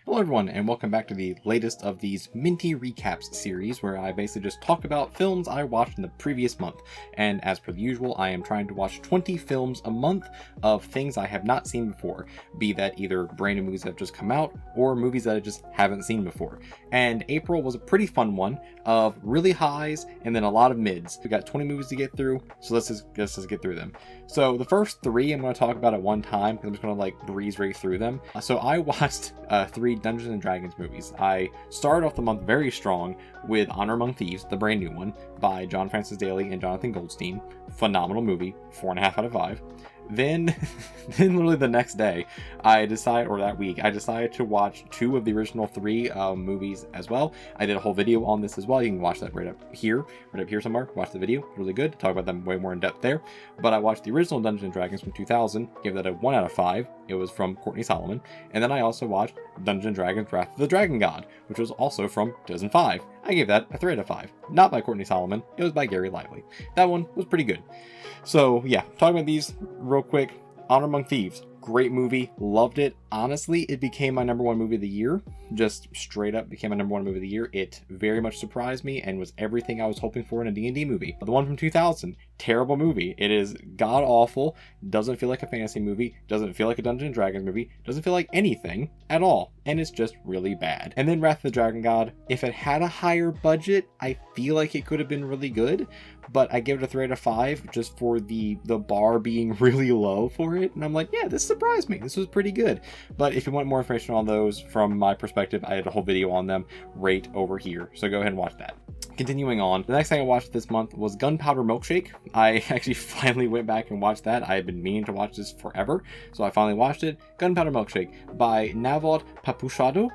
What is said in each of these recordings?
Hello everyone, and welcome back to the latest of these Minty Recaps series, where I basically just talk about films I watched in the previous month. And as per the usual, I am trying to watch 20 films a month of things I have not seen before, be that either brand new movies that have just come out, or movies that I just haven't seen before. And April was a pretty fun one, of really highs, and then a lot of mids. We got 20 movies to get through, so let's just get through them. So the first three I'm going to talk about at one time, because I'm just going to breeze right through them. So I watched 3 Dungeons and Dragons movies. I started off the month very strong with Honor Among Thieves, the brand new one, by John Francis Daley and Jonathan Goldstein. Phenomenal movie, 4.5 out of 5. Then literally the next day, I decided to watch 2 of the original 3 movies as well. I did a whole video on this as well. You can watch that right up here somewhere. Watch the video, really good. Talk about them way more in depth there. But I watched the original Dungeons and Dragons from 2000, gave that a 1 out of 5. It was from Courtney Solomon. And then I also watched Dungeons and Dragons Wrath of the Dragon God, which was also from 2005. I gave that a 3 out of 5. Not by Courtney Solomon, it was by Gerry. That one was pretty good. So yeah, talking about these real quick. Honor Among Thieves, great movie, loved it. Honestly, it became my #1 movie of the year. Just straight up became my #1 movie of the year. It very much surprised me and was everything I was hoping for in a D&D movie. The one from 2000, terrible movie. It is god awful, doesn't feel like a fantasy movie, doesn't feel like a Dungeons and Dragons movie, doesn't feel like anything at all, and it's just really bad. And then Wrath of the Dragon God, if it had a higher budget, I feel like it could have been really good, but I give it a 3 out of 5 just for the bar being really low for it. And I'm like, yeah, this surprised me. This was pretty good. But if you want more information on those from my perspective, I had a whole video on them right over here. So go ahead and watch that. Continuing on, the next thing I watched this month was Gunpowder Milkshake. I actually finally went back and watched that. I had been meaning to watch this forever, so I finally watched it. Gunpowder Milkshake by Navot Papushado.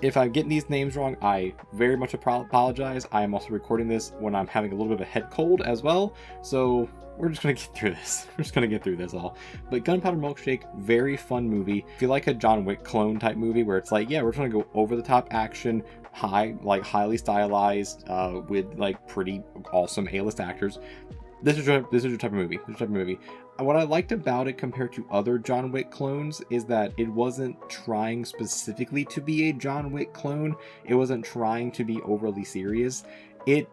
If I'm getting these names wrong, I very much apologize. I am also recording this when I'm having a little bit of a head cold as well, so we're just going to get through this. We're just going to get through this all. But Gunpowder Milkshake, very fun movie. I feel like a John Wick clone type movie where it's like, yeah, we're trying to go over the top action, highly stylized, with pretty awesome A-list actors. This is your type of movie. What I liked about it compared to other John Wick clones is that it wasn't trying specifically to be a John Wick clone. It wasn't trying to be overly serious. It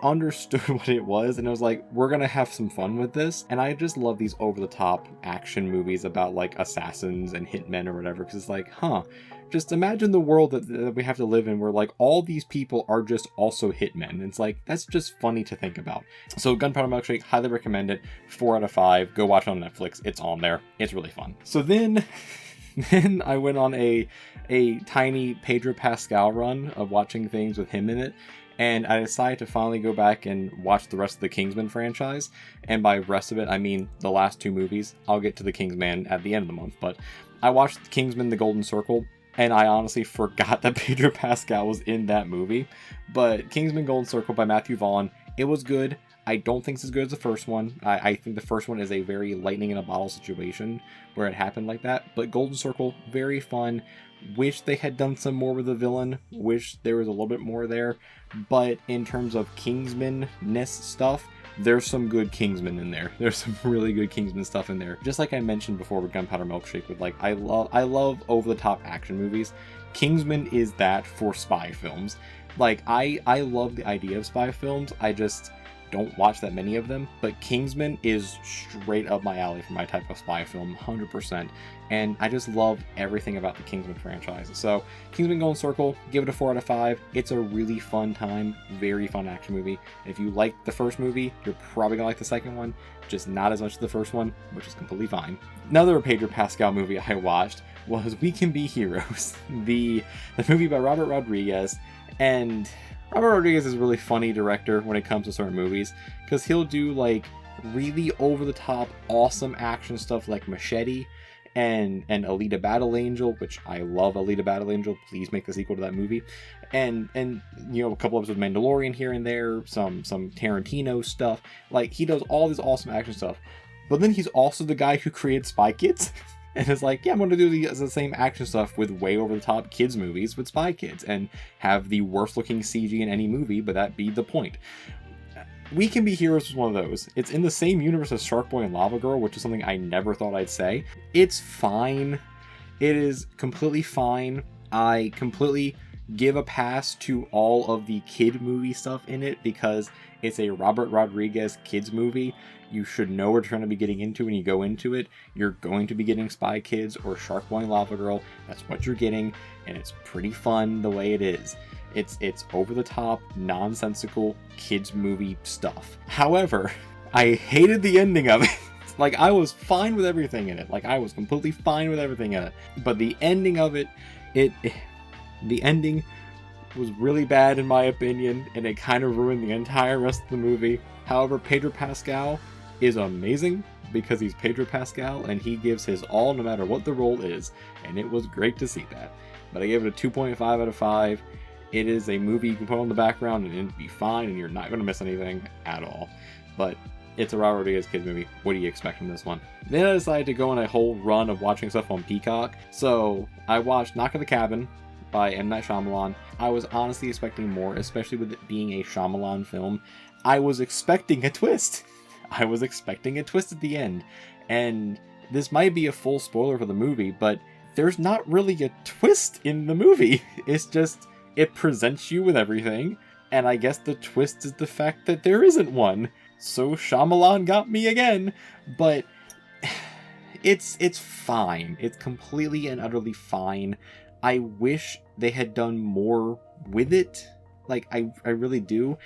understood what it was, and it was like, we're gonna have some fun with this. And I just love these over-the-top action movies about assassins and hitmen or whatever, because it's like, just imagine the world that we have to live in where all these people are just also hitmen. And it's like, that's just funny to think about. So Gunpowder Milkshake, highly recommend it. 4 out of 5. Go watch it on Netflix. It's on there. It's really fun. So then I went on a tiny Pedro Pascal run of watching things with him in it. And I decided to finally go back and watch the rest of the Kingsman franchise. And by rest of it, I mean the last 2 movies. I'll get to the Kingsman at the end of the month. But I watched Kingsman: The Golden Circle, and I honestly forgot that Pedro Pascal was in that movie. But Kingsman: Golden Circle by Matthew Vaughn, it was good. I don't think it's as good as the first one. I think the first one is a very lightning in a bottle situation where it happened like that. But Golden Circle, very fun. Wish they had done some more with the villain. Wish there was a little bit more there. But in terms of Kingsman-ness stuff, there's some good Kingsman in there. There's some really good Kingsman stuff in there. Just like I mentioned before with Gunpowder Milkshake, with I love over-the-top action movies. Kingsman is that for spy films. I love the idea of spy films. I just don't watch that many of them, but Kingsman is straight up my alley for my type of spy film, 100%. And I just love everything about the Kingsman franchise. So Kingsman: Golden Circle, give it a 4 out of 5. It's a really fun time, very fun action movie. If you like the first movie, you're probably gonna like the second one, just not as much as the first one, which is completely fine. Another Pedro Pascal movie I watched was We Can Be Heroes, the movie by Robert Rodriguez. And Robert Rodriguez is a really funny director when it comes to certain movies, because he'll do really over-the-top awesome action stuff like Machete and Alita Battle Angel, which I love Alita Battle Angel. Please make the sequel to that movie. And a couple episodes of Mandalorian here and there, some Tarantino stuff. He does all this awesome action stuff. But then he's also the guy who created Spy Kids. And it's like, yeah, I'm going to do the same action stuff with way over-the-top kids movies with Spy Kids and have the worst-looking CG in any movie, but that be the point. We Can Be Heroes was one of those. It's in the same universe as Shark Boy and Lava Girl, which is something I never thought I'd say. It's fine. It is completely fine. I completely give a pass to all of the kid movie stuff in it because it's a Robert Rodriguez kids movie. You should know what you're going to be getting into when you go into it. You're going to be getting Spy Kids or Shark Boy and Lava Girl. That's what you're getting, and it's pretty fun the way it is. It's over the top, nonsensical kids movie stuff. However, I hated the ending of it. Like, I was fine with everything in it. Like, I was completely fine with everything in it. But the ending of it, the ending was really bad in my opinion, and it kind of ruined the entire rest of the movie. However, Pedro Pascal is amazing because he's Pedro Pascal, and he gives his all no matter what the role is, and it was great to see that. But I gave it a 2.5 out of 5. It is a movie you can put on the background and it'll be fine, and you're not going to miss anything at all. But it's a Robert Rodriguez kids movie. What do you expect from this one? Then I decided to go on a whole run of watching stuff on Peacock. So I watched Knock at the Cabin by M. Night Shyamalan. I was honestly expecting more, especially with it being a Shyamalan film. I was expecting a twist. I was expecting a twist at the end. And this might be a full spoiler for the movie, but there's not really a twist in the movie. It's just, it presents you with everything, and I guess the twist is the fact that there isn't one. So Shyamalan got me again, but it's fine. It's completely and utterly fine. I wish they had done more with it. Like, I really do.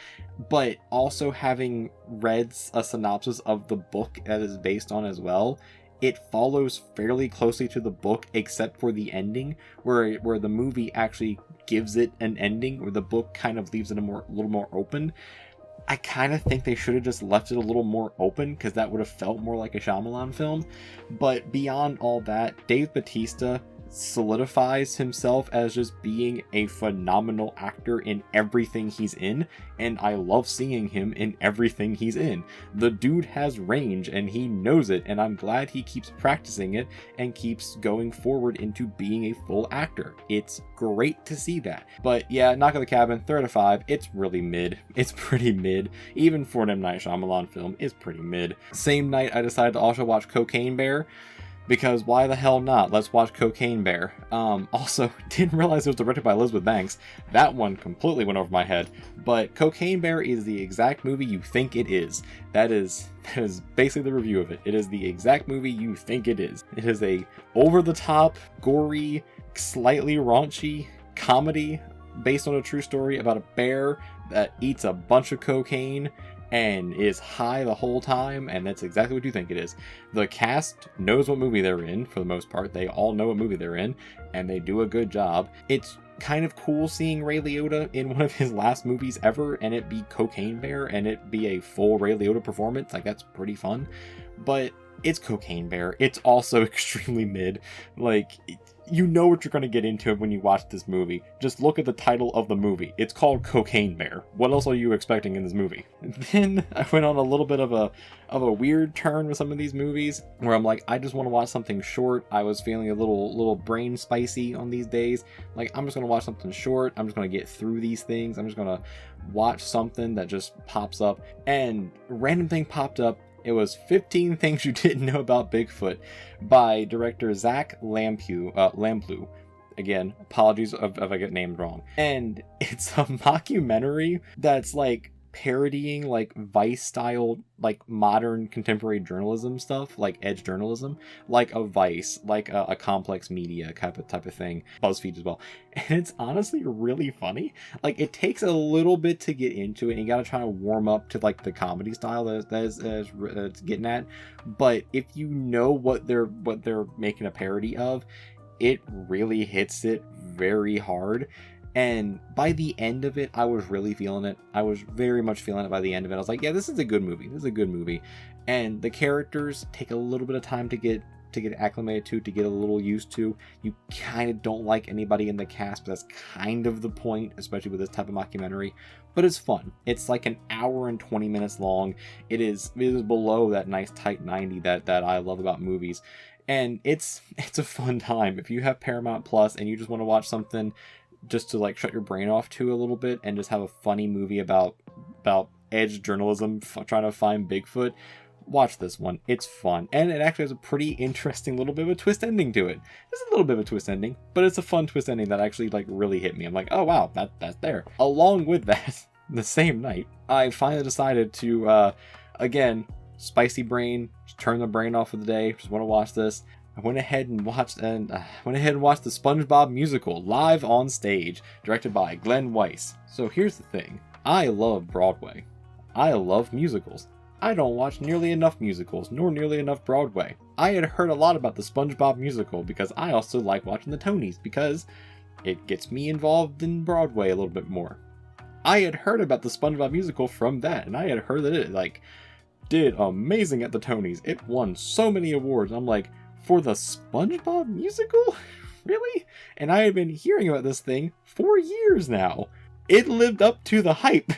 But also having read a synopsis of the book that is based on as well, it follows fairly closely to the book except for the ending, where the movie actually gives it an ending, where the book kind of leaves it a little more open. I kind of think they should have just left it a little more open, because that would have felt more like a Shyamalan film. But beyond all that, Dave Bautista solidifies himself as just being a phenomenal actor in everything he's in, and I love seeing him in everything he's in. The dude has range, and he knows it, and I'm glad he keeps practicing it and keeps going forward into being a full actor. It's great to see that. But yeah, Knock at the Cabin, 3 out of 5. It's really mid. It's pretty mid. Even for an M. Night Shyamalan film, it's pretty mid. Same night, I decided to also watch Cocaine Bear, because why the hell not? Let's watch Cocaine Bear. Also, didn't realize it was directed by Elizabeth Banks. That one completely went over my head. But Cocaine Bear is the exact movie you think it is. That is basically the review of it. It is the exact movie you think it is. It is a over-the-top, gory, slightly raunchy comedy based on a true story about a bear that eats a bunch of cocaine and is high the whole time, and that's exactly what you think it is. The cast knows what movie they're in, for the most part. They all know what movie they're in, and they do a good job. It's kind of cool seeing Ray Liotta in one of his last movies ever, and it be Cocaine Bear, and it be a full Ray Liotta performance. Like, that's pretty fun. But it's Cocaine Bear. It's also extremely mid. Like, you know what you're going to get into when you watch this movie. Just look at the title of the movie. It's called Cocaine Bear. What else are you expecting in this movie? Then I went on a little bit of a weird turn with some of these movies, where I'm like, I just want to watch something short. I was feeling a little brain spicy on these days. Like, I'm just going to watch something short. I'm just going to get through these things. I'm just going to watch something that just pops up. And a random thing popped up. It was 15 Things You Didn't Know About Bigfoot by director Zach Lamplugh. Again, apologies if I get named wrong. And it's a mockumentary that's like parodying like Weiss style, like modern contemporary journalism stuff, like edge journalism, like a Weiss, like a complex media type of thing, BuzzFeed as well. And it's honestly really funny. Like, it takes a little bit to get into it, and you gotta try to warm up to like the comedy style that it's getting at. But if you know what they're making a parody of, it really hits it very hard. And by the end of it, I was really feeling it. I was very much feeling it by the end of it. I was like, yeah, this is a good movie. This is a good movie. And the characters take a little bit of time to get acclimated to get a little used to. You kind of don't like anybody in the cast, but that's kind of the point, especially with this type of mockumentary. But it's fun. It's like an hour and 20 minutes long. It is below that nice tight 90 that I love about movies. And it's a fun time. If you have Paramount Plus and you just want to watch something just to like shut your brain off to a little bit and just have a funny movie about edge journalism trying to find Bigfoot, watch this one. It's fun, and it actually has a pretty interesting little bit of a twist ending to it. There's a little bit of a twist ending, but it's a fun twist ending that actually like really hit me. I'm like, oh wow, that's there. Along with that, the same night, I finally decided to again, spicy brain, just turn the brain off for the day, just want to watch this. I went ahead and watched the SpongeBob musical live on stage, directed by Glenn Weiss. So here's the thing. I love Broadway. I love musicals. I don't watch nearly enough musicals, nor nearly enough Broadway. I had heard a lot about the SpongeBob musical because I also like watching the Tonys because it gets me involved in Broadway a little bit more. I had heard about the SpongeBob musical from that, and I had heard that it did amazing at the Tonys. It won so many awards. I'm like, for the SpongeBob musical? Really? And I had been hearing about this thing for years now. It lived up to the hype.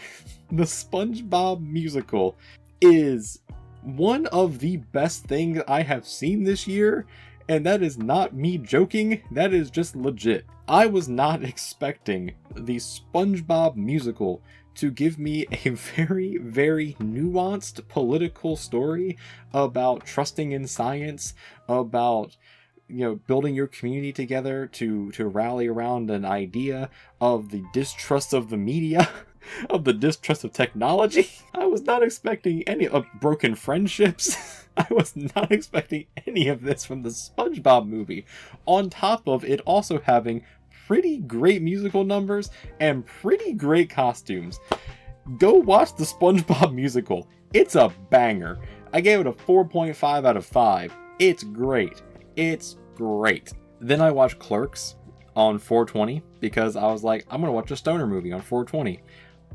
The SpongeBob musical is one of the best things I have seen this year, and that is not me joking, that is just legit. I was not expecting the SpongeBob musical to give me a very, very nuanced political story about trusting in science, about building your community together to rally around an idea, of the distrust of the media, of the distrust of technology. I was not expecting any of broken friendships. I was not expecting any of this from the SpongeBob movie. On top of it also having pretty great musical numbers and pretty great costumes. Go watch the SpongeBob musical. It's a banger. I gave it a 4.5 out of 5. It's great. It's great. Then I watched Clerks on 420 because I was like, I'm going to watch a stoner movie on 420.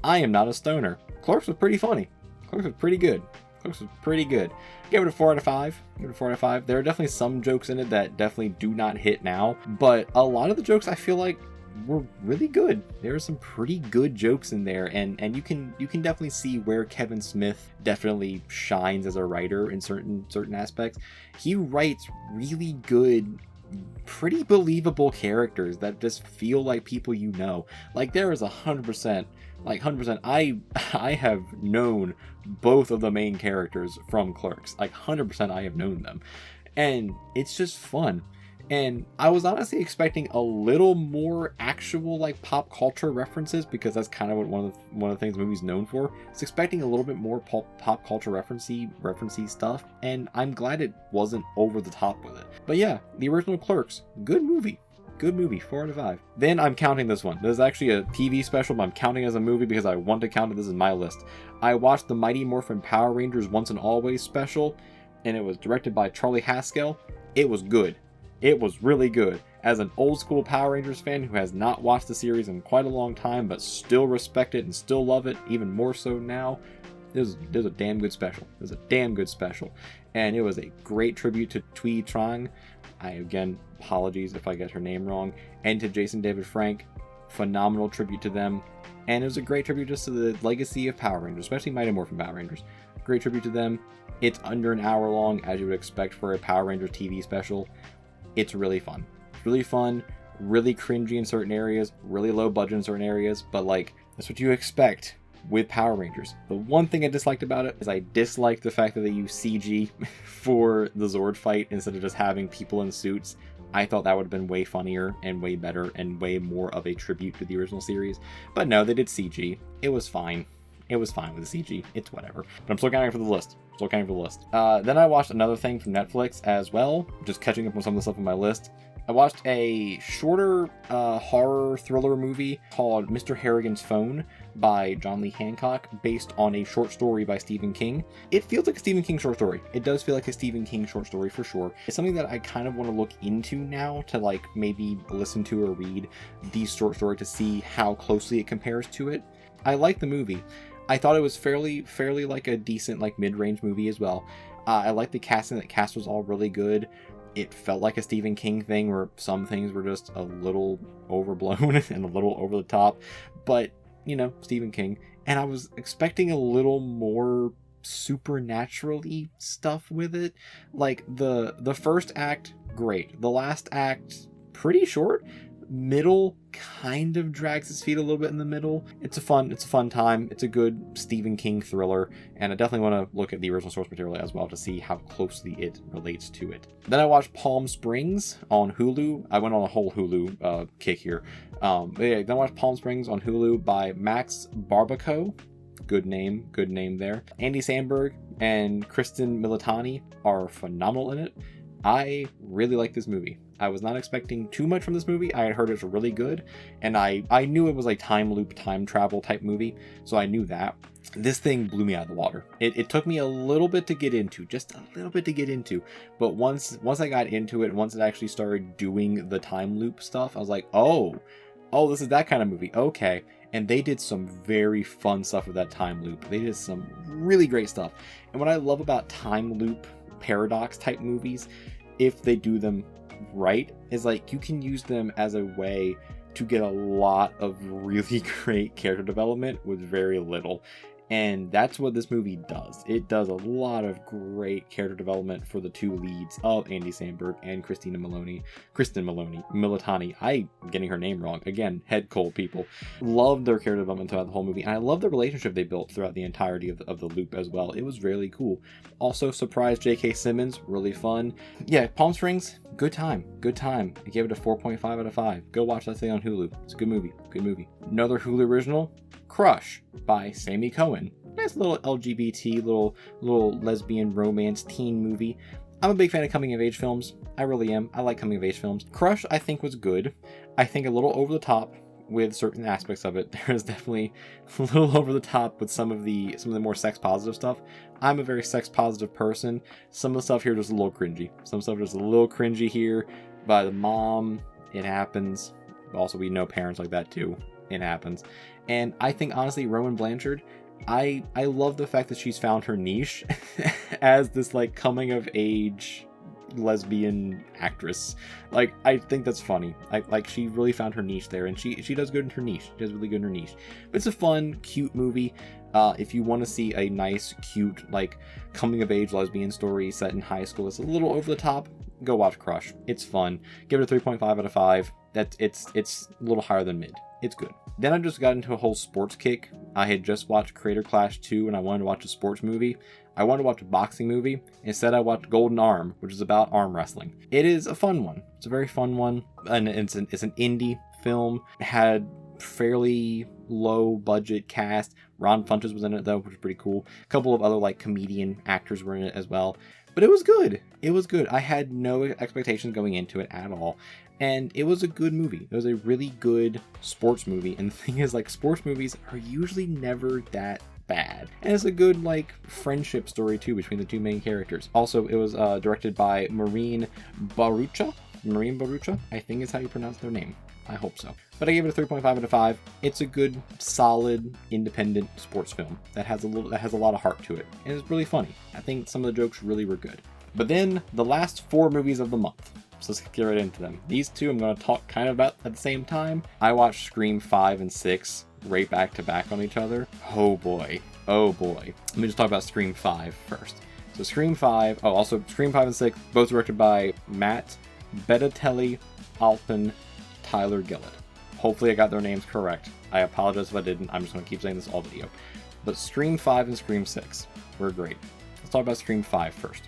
I am not a stoner. Clerks was pretty funny. Clerks was pretty good. Clerks was pretty good. Give it a 4 out of 5. Give it a 4 out of 5. There are definitely some jokes in it that definitely do not hit now, but a lot of the jokes I feel like were really good. There are some pretty good jokes in there, and you can definitely see where Kevin Smith definitely shines as a writer in certain aspects. He writes really good, pretty believable characters that just feel like people you know. Like there is 100%. I have known both of the main characters from Clerks. Like 100% I have known them. And it's just fun. And I was honestly expecting a little more actual like pop culture references because that's kind of what one of the things the movie's known for. I was expecting a little bit more pop culture referencey stuff, and I'm glad it wasn't over the top with it. But yeah, the original Clerks, good movie. Good movie, 4 out of 5. Then I'm counting this one. This is actually a TV special, but I'm counting it as a movie because I want to count it. This is my list. I watched the Mighty Morphin Power Rangers Once and Always special, and it was directed by Charlie Haskell. It was good. It was really good. As an old school Power Rangers fan who has not watched the series in quite a long time, but still respect it and still love it, even more so now, there's a damn good special. There's a damn good special. And it was a great tribute to Thuy Trang. Again, apologies if I get her name wrong. And to Jason David Frank. Phenomenal tribute to them. And it was a great tribute just to the legacy of Power Rangers, especially Mighty Morphin Power Rangers. Great tribute to them. It's under an hour long, as you would expect for a Power Rangers TV special. It's really fun. It's really fun, really cringy in certain areas, really low budget in certain areas, but like, that's what you expect with Power Rangers. The one thing I disliked about it is I disliked the fact that they use CG for the Zord fight instead of just having people in suits. I thought that would have been way funnier and way better and way more of a tribute to the original series. But no, they did CG. It was fine. It was fine with the CG. It's whatever. But I'm still counting for the list. Then I watched another thing from Netflix as well. Just catching up on some of the stuff on my list. I watched a shorter horror thriller movie called Mr. Harrigan's Phone by John Lee Hancock, based on a short story by Stephen King. It feels like a Stephen King short story. It does feel like a Stephen King short story for sure. It's something that I kind of want to look into now to like maybe listen to or read the short story to see how closely it compares to it. I like the movie. I thought it was fairly like a decent like mid-range movie as well. I liked the casting. The cast was all really good. It felt like a Stephen King thing where some things were just a little overblown and a little over the top, but Stephen King. And I was expecting a little more supernaturally stuff with it. Like the first act, great. The last act, pretty short. middle kind of drags its feet a little bit in the middle. It's a fun time. It's a good Stephen King thriller, and I definitely want to look at the original source material as well to see how closely it relates to it. Then I watched Palm Springs on Hulu. I went on a whole Hulu kick here. Then I watched Palm Springs on Hulu by Max Barbaco. Good name there. Andy Samberg and Kristen Militani are phenomenal in it. I really like this movie. I was not expecting too much from this movie. I had heard it was really good, and I knew it was like time loop, time travel type movie, so I knew that. This thing blew me out of the water. It took me a little bit to get into, just a little bit to get into, but once I got into it, once it actually started doing the time loop stuff, I was like, oh, this is that kind of movie, okay. And they did some very fun stuff with that time loop. They did some really great stuff. And what I love about time loop paradox type movies, if they do them right, is like you can use them as a way to get a lot of really great character development with very little. And that's what this movie does. It does a lot of great character development for the two leads of Andy Samberg and Kristen Militani. I'm getting her name wrong. Again, head cold people. Love their character development throughout the whole movie. And I love the relationship they built throughout the entirety of the loop as well. It was really cool. Also, surprise J.K. Simmons. Really fun. Yeah, Palm Springs. Good time. I gave it a 4.5 out of 5. Go watch that thing on Hulu. It's a good movie. Another Hulu original, Crush by Sammy Cohen. Nice little LGBT, little lesbian romance teen movie. I'm a big fan of coming of age films. I really am. I like coming of age films. Crush, I think, was good. I think a little over the top with certain aspects of it. There's definitely a little over the top with some of the more sex positive stuff. I'm a very sex positive person. Some of the stuff here is just a little cringy. Some stuff is a little cringy here. By the mom, it happens. Also, we know parents like that too. It happens. And I think, honestly, Rowan Blanchard, I love the fact that she's found her niche as this, like, coming of age lesbian actress. Like, I think that's funny. She really found her niche there, and she does good in her niche. She does really good in her niche. But it's a fun, cute movie. If you want to see a nice, cute, like, coming of age lesbian story set in high school, it's a little over the top, go watch Crush. It's fun. Give it a 3.5 out of 5. It's a little higher than mid. It's good. Then I just got into a whole sports kick. I had just watched Creator Clash 2 and I wanted to watch a sports movie. I wanted to watch a boxing movie. Instead, I watched Golden Arm, which is about arm wrestling. It is a fun one. It's a very fun one. And it's an indie film. It had fairly low budget cast. Ron Funches was in it though, which was pretty cool. A couple of other like comedian actors were in it as well. But it was good. I had no expectations going into it at all. And it was a good movie. It was a really good sports movie. And the thing is, like, sports movies are usually never that bad. And it's a good, like, friendship story, too, between the two main characters. Also, it was directed by Maureen Barucha, I think is how you pronounce their name. I hope so. But I gave it a 3.5 out of 5. It's a good, solid, independent sports film that has a lot of heart to it. And it's really funny. I think some of the jokes really were good. But then, the last 4 movies of the month. So let's get right into them. These two I'm going to talk kind of about at the same time. I watched Scream 5 and 6 right back to back on each other. Oh boy. Let me just talk about Scream 5 first. So Scream 5, also Scream 5 and 6, both directed by Matt Bettatelli, Alpin, Tyler Gillett. Hopefully I got their names correct. I apologize if I didn't. I'm just going to keep saying this all video. But Scream 5 and Scream 6 were great. Let's talk about Scream 5 first.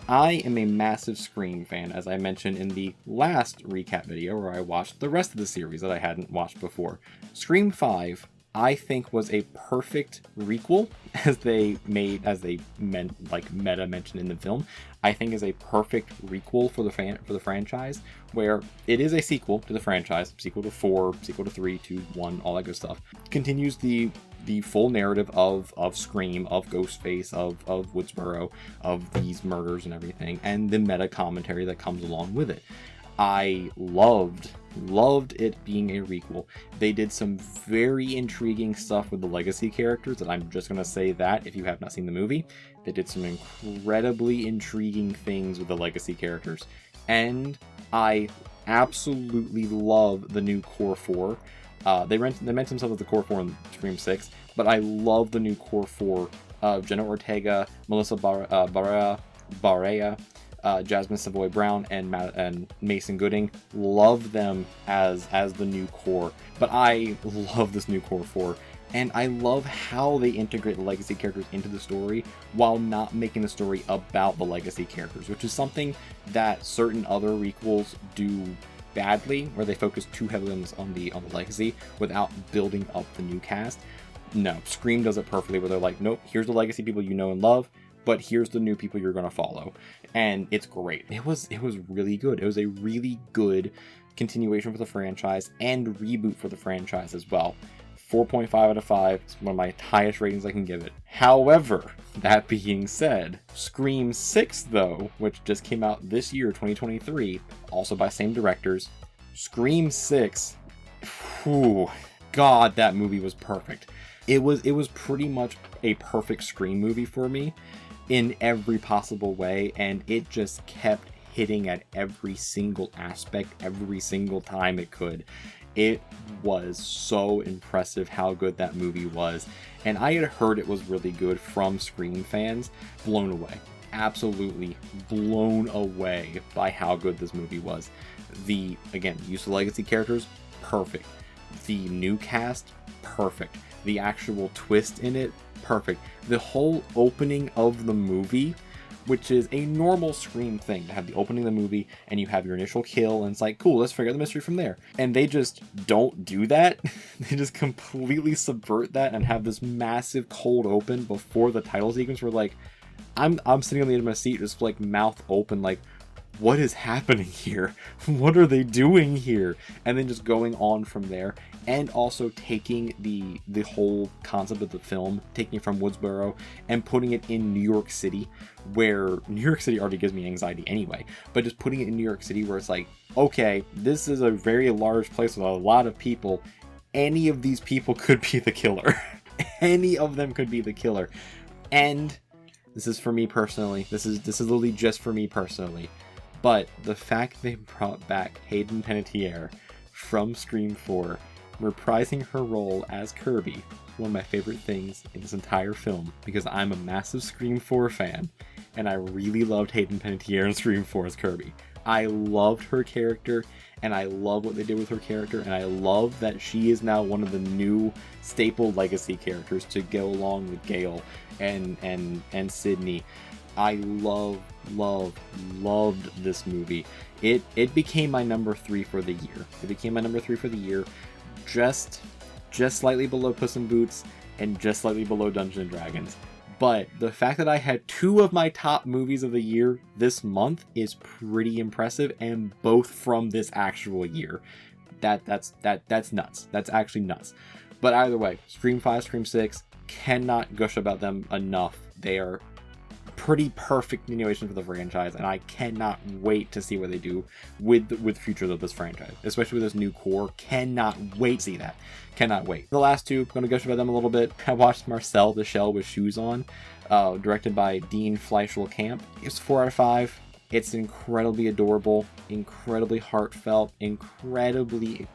I am a massive Scream fan, as I mentioned in the last recap video where I watched the rest of the series that I hadn't watched before. Scream 5, I think, was a perfect requel, as they meant, like meta mentioned in the film. I think is a perfect requel for the franchise, where it is a sequel to the franchise, sequel to 4, sequel to 3, 2, 1, all that good stuff. Continues the full narrative of Scream, of Ghostface, of Woodsboro, of these murders and everything, and the meta commentary that comes along with it. I loved it being a requel. They did some very intriguing stuff with the legacy characters, and I'm just going to say that if you have not seen the movie. They did some incredibly intriguing things with the legacy characters. And I absolutely love the new Core 4. They meant themselves as the Core 4 in Scream 6, but I love the new Core 4 of Jenna Ortega, Melissa Barea, Jasmine Savoy Brown and Mason Gooding. Love them as the new core, but I love this new core 4. And I love how they integrate the legacy characters into the story while not making the story about the legacy characters, which is something that certain other requels do badly, where they focus too heavily on the legacy without building up the new cast. No, Scream does it perfectly, where they're like, nope, here's the legacy people you know and love, but here's the new people you're gonna follow, and it's great. It was really good. It was a really good continuation for the franchise and reboot for the franchise as well. 4.5 out of 5. It's one of my highest ratings I can give it. However, that being said, Scream 6 though, which just came out this year, 2023, also by same directors, Scream 6, whew, God, that movie was perfect. It was pretty much a perfect Scream movie for me in every possible way, and it just kept hitting at every single aspect, every single time it could. It was so impressive how good that movie was, and I had heard it was really good from Scream fans. Blown away. Absolutely blown away by how good this movie was. The, again, use of legacy characters, perfect. The new cast, perfect. The actual twist in it, perfect. The whole opening of the movie, which is a normal Scream thing, to have the opening of the movie and you have your initial kill and it's like, cool, let's figure out the mystery from there. And they just don't do that. They just completely subvert that and have this massive cold open before the title sequence where, like, I'm sitting on the edge of my seat just like mouth open, like, what is happening here? What are they doing here? And then just going on from there, and also taking the whole concept of the film, taking it from Woodsboro and putting it in New York City, where New York City already gives me anxiety anyway, but just putting it in New York City where it's like, okay, this is a very large place with a lot of people. Any of these people could be the killer. Any of them could be the killer. And this is for me personally. This is literally just for me personally. But the fact they brought back Hayden Panettiere from Scream 4, reprising her role as Kirby, is one of my favorite things in this entire film, because I'm a massive Scream 4 fan, and I really loved Hayden Panettiere in Scream 4 as Kirby. I loved her character, and I love what they did with her character, and I love that she is now one of the new staple legacy characters to go along with Gale and Sydney. I loved this movie. It became my number 3 for the year. It became my number 3 for the year, just slightly below Puss in Boots and just slightly below Dungeons and Dragons. But the fact that I had 2 of my top movies of the year this month is pretty impressive, and both from this actual year. That's nuts. That's actually nuts. But either way, Scream 5, Scream 6, cannot gush about them enough. They are pretty perfect continuation for the franchise, and I cannot wait to see what they do with futures of this franchise, especially with this new core. Cannot wait to see that. Cannot wait. The last 2, I'm going to gush about them a little bit. I watched Marcel the Shell with Shoes On, directed by Dean Fleischl Camp. It's 4 out of 5. It's incredibly adorable, incredibly heartfelt, incredibly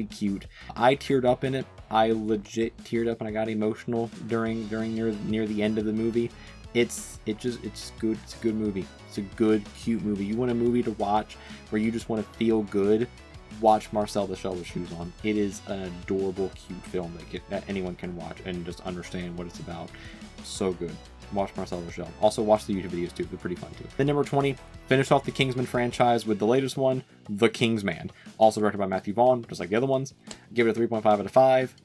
cute. I teared up in it. I legit teared up and I got emotional during near the end of the movie. It's good. It's a good movie. It's a good, cute movie. You want a movie to watch where you just want to feel good? Watch Marcel the Shell with Shoes On. It is an adorable, cute film that anyone can watch and just understand what it's about. So good. Watch Marcel the Shell. Also watch the YouTube videos too. They're pretty fun too. Then number 20, finished off the Kingsman franchise with the latest one, The Kingsman. Also directed by Matthew Vaughn, just like the other ones. Give it a 3.5 out of 5.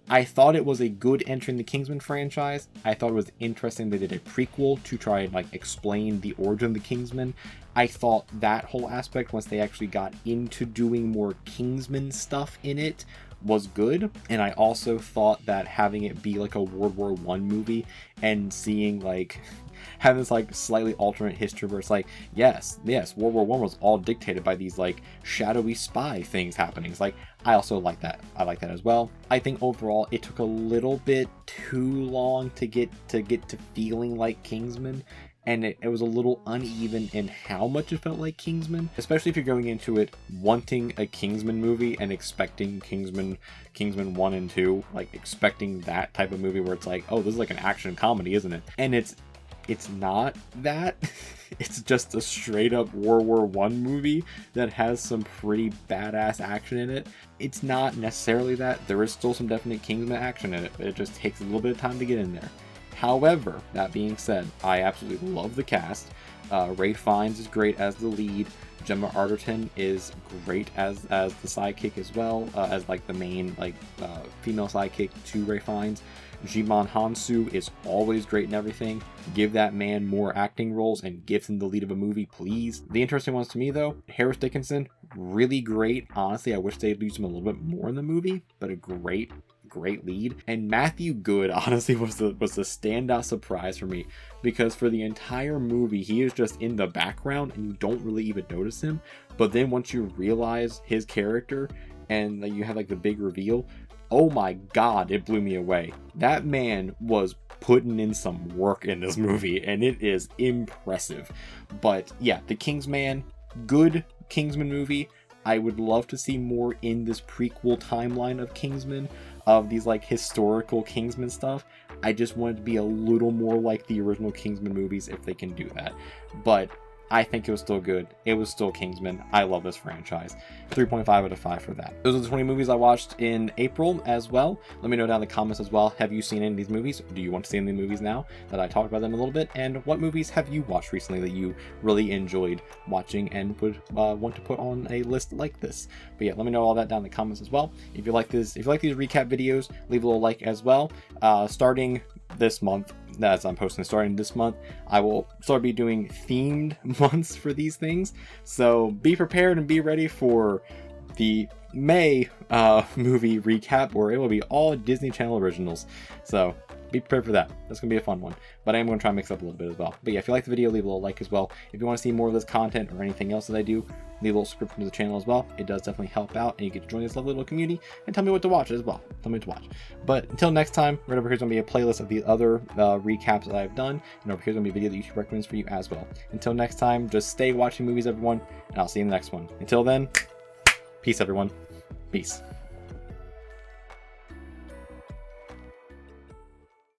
I thought it was a good entry in the Kingsman franchise. I thought it was interesting they did a prequel to try and explain the origin of the Kingsman. I thought that whole aspect, once they actually got into doing more Kingsman stuff in it, was good. And I also thought that having it be like a World War I movie and seeing having this slightly alternate history where it's yes, World War I was all dictated by these shadowy spy things happening. It's I also like that. I like that as well. I think overall it took a little bit too long to get to feeling like Kingsman, and it was a little uneven in how much it felt like Kingsman, especially if you're going into it wanting a Kingsman movie and expecting Kingsman 1 and 2, expecting that type of movie where it's oh, this is an action comedy, isn't it? And it's it's not that. It's just a straight up World War I movie that has some pretty badass action in it. It's not necessarily that. There is still some definite Kingsman action in it, but it just takes a little bit of time to get in there. However, that being said, I absolutely love the cast. Ralph Fiennes is great as the lead. Gemma Arterton is great as the sidekick as well, as like the main female sidekick to Ralph Fiennes. Jimon Hansu is always great in everything. Give that man more acting roles and give him the lead of a movie, please. The interesting ones to me though, Harris Dickinson, really great. Honestly, I wish they'd use him a little bit more in the movie, but a great lead. And Matthew Good honestly was the standout surprise for me, because for the entire movie he is just in the background and you don't really even notice him, but then once you realize his character and you have like the big reveal, oh my god, it blew me away. That man was putting in some work in this movie and it is impressive. But yeah, the Kingsman, good Kingsman movie. I would love to see more in this prequel timeline of Kingsman, of these like historical Kingsman stuff. I just want it to be a little more like the original Kingsman movies if they can do that. But I think it was still good. It was still Kingsman. I love this franchise. 3.5 out of 5 for that. Those are the 20 movies I watched in April as well. Let me know down in the comments as well. Have you seen any of these movies? Do you want to see any of the movies now that I talked about them a little bit? And what movies have you watched recently that you really enjoyed watching and would want to put on a list like this? But yeah, let me know all that down in the comments as well. If you like this, if you like these recap videos, leave a little like as well. Starting this month, as I'm posting starting this month, I will start be doing themed months for these things, so be prepared and be ready for the May movie recap, where it will be all Disney Channel originals, so be prepared for that. That's gonna be a fun one, but I am going to try and mix up a little bit as well. But yeah, if you like the video, leave a little like as well. If you want to see more of this content or anything else that I do, leave a little subscription to the channel as well. It does definitely help out, and you get to join this lovely little community and tell me what to watch as well. Tell me what to watch. But until next time, right over here is going to be a playlist of the other recaps that I've done, and over here is going to be a video that YouTube recommends for you as well. Until next time, just stay watching movies, everyone, and I'll see you in the next one. Until then, peace, everyone. Peace.